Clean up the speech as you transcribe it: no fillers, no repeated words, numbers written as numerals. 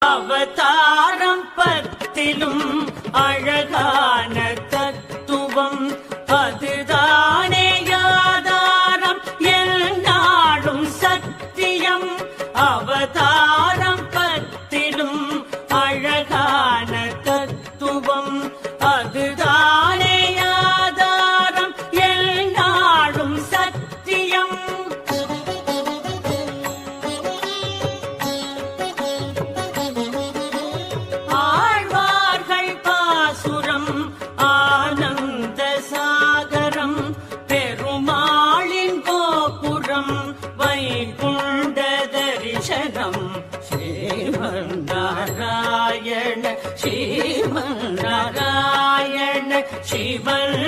அவதாரம் பத்திலும் அழகான தத்துவம் அதுதானே ஆதாரம் எந்நாளும் சத்தியம். அவதாரம் பத்திலும் அழகான தத்துவம் அதுதானே ஆதாரம் எந்நாளும் சத்தியம். ஆழ்வார்கள் பாசுரம் ஆனந்த சாகரம் பெருமாளின் கோபுரம் வைகுண்ட தரிசனம். ஸ்ரீமன் நாராயண ஸ்ரீமன் நாராயண சிவன்